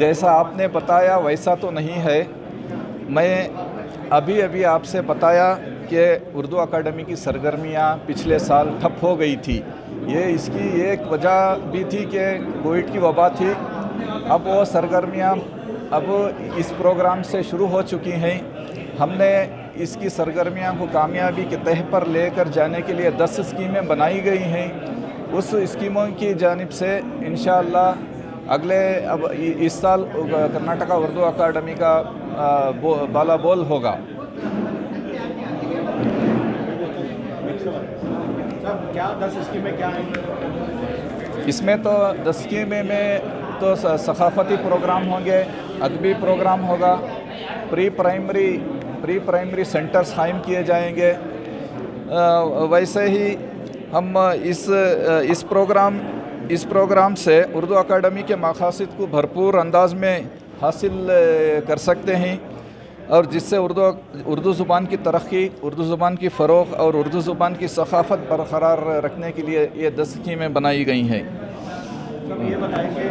जैसा आपने बताया वैसा तो नहीं है। मैं अभी आप से बताया कि उर्दू अकाडमी की सरगर्मियाँ पिछले साल ठप हो गई थी। ये इसकी एक वजह भी थी कि कोविड की वबा थी। अब वो सरगर्मियाँ अब इस प्रोग्राम से शुरू हो चुकी हैं। हमने इसकी सरगर्मियाँ को कामयाबी के तह पर लेकर जाने के लिए 10 स्कीमें बनाई गई हैं। उस स्कीमों की जानिब से इंशाअल्लाह अगले अब इस साल कर्नाटका उर्दू अकाडमी का बाला बोल होगा। क्या 10 स्कीमें क्या हैं? इसमें तो 10 स्कीमें में तो सकाफ़ती प्रोग्राम होंगे, अदबी प्रोग्राम होगा, प्री प्राइमरी सेंटर्स कायम किए जाएंगे। वैसे ही हम इस प्रोग्राम से उर्दू अकाडमी के मकासद को भरपूर अंदाज में हासिल कर सकते हैं और जिससे उर्दू ज़ुबान की तरक्की, उर्दू ज़ुबान की फ़रोग़ और उर्दू ज़ुबान की सकाफ़त बरक़रार रखने के लिए ये 10 स्कीमें बनाई गई हैं। ये बताएंगे,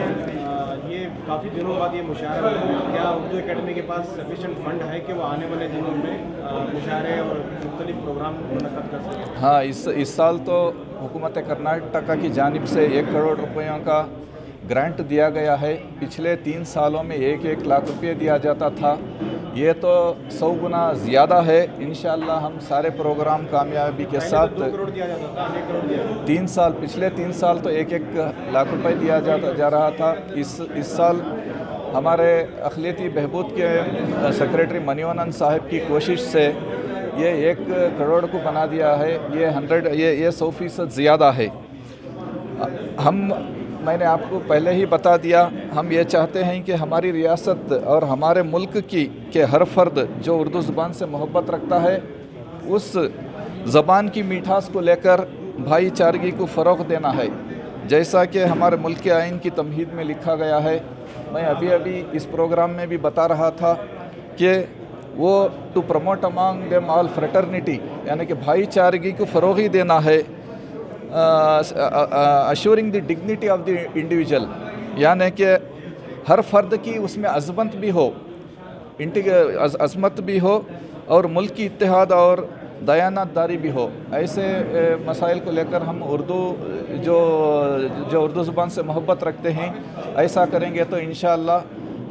ये काफ़ी दिनों बाद ये मुशायरा हुआ, क्या उर्दू अकेडमी के पास सफिशेंट फंड है कि वो आने वाले दिनों में मुशायरे और मुख्तलिफ प्रोग्राम मुनक़्क़द कर सकें? हाँ, इस साल तो हुकूमत कर्नाटका की जानिब से 1 करोड़ रुपयों का ग्रांट दिया गया है। पिछले 3 सालों में 1-1 लाख रुपये दिया जाता था। ये तो 100 गुना ज़्यादा है। इंशाअल्लाह हम सारे प्रोग्राम कामयाबी के साथ 2 करोड़ दिया जाता था, 1 करोड़ दिया। पिछले 3 साल तो 1-1 लाख रुपए दिया जा रहा था। इस साल हमारे अक़लियती बहबूद के सेक्रेटरी मनीवनन साहब की कोशिश से ये 1 करोड़ को बना दिया है। ये 100% ज़्यादा है। मैंने आपको पहले ही बता दिया, हम ये चाहते हैं कि हमारी रियासत और हमारे मुल्क के हर फ़र्द जो उर्दू ज़ुबान से मोहब्बत रखता है उस ज़बान की मिठास को लेकर भाईचारगी को फ़रोग़ देना है, जैसा कि हमारे मुल्क के आइन की तमहीद में लिखा गया है। मैं अभी इस प्रोग्राम में भी बता रहा था कि वो to promote among them all fraternity, यानी कि भाईचारगी को फ़रोग़ ही देना है। Assuring the dignity of the individual, यानी कि हर फ़र्द की उसमें अज़मत भी हो, अज़मत भी हो और मुल्क की इत्तेहाद और दयानतदारी भी हो। ऐसे मसाइल को लेकर हम जो उर्दू ज़ुबान से मोहब्बत रखते हैं ऐसा करेंगे तो इंशाअल्लाह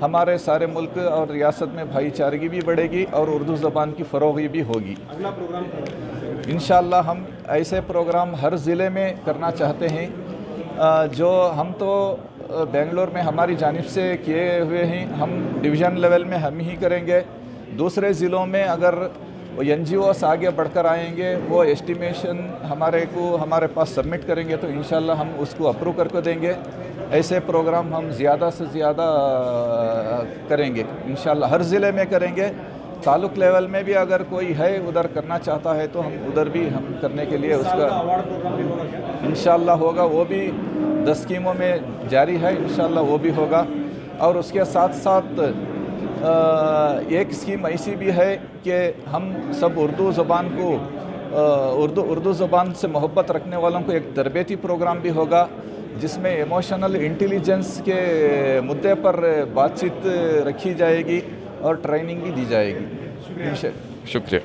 हमारे सारे मुल्क और रियासत में भाईचारगी भी बढ़ेगी और उर्दू ज़बान की फ़रोग़ी भी होगी। अगला प्रोग्राम इंशाअल्लाह हम ऐसे प्रोग्राम हर ज़िले में करना चाहते हैं। जो हम तो बेंगलोर में हमारी जानिब से किए हुए हैं, हम डिवीज़न लेवल में हम ही करेंगे। दूसरे ज़िलों में अगर NGOs आगे बढ़कर आएंगे, वो एस्टिमेशन हमारे पास सबमिट करेंगे तो इंशाअल्लाह हम उसको अप्रूव करके देंगे। ऐसे प्रोग्राम हम ज़्यादा से ज़्यादा करेंगे इंशाअल्लाह, हर ज़िले में करेंगे। ताल्लुक़ लेवल में भी अगर कोई है उधर करना चाहता है तो हम उधर भी हम करने के लिए उसका अवार्ड प्रोग्राम भी होगा क्या? इंशाअल्लाह होगा। वो भी 10 स्कीमों में जारी है, इंशाअल्लाह वो भी होगा। और उसके साथ साथ एक स्कीम ऐसी भी है कि हम सब उर्दू ज़बान को उर्दू ज़बान से मोहब्बत रखने वालों को एक तरबीती प्रोग्राम भी होगा जिसमें इमोशनल इंटेलिजेंस के मुद्दे पर बातचीत रखी जाएगी और ट्रेनिंग भी दी जाएगी। शुक्रिया।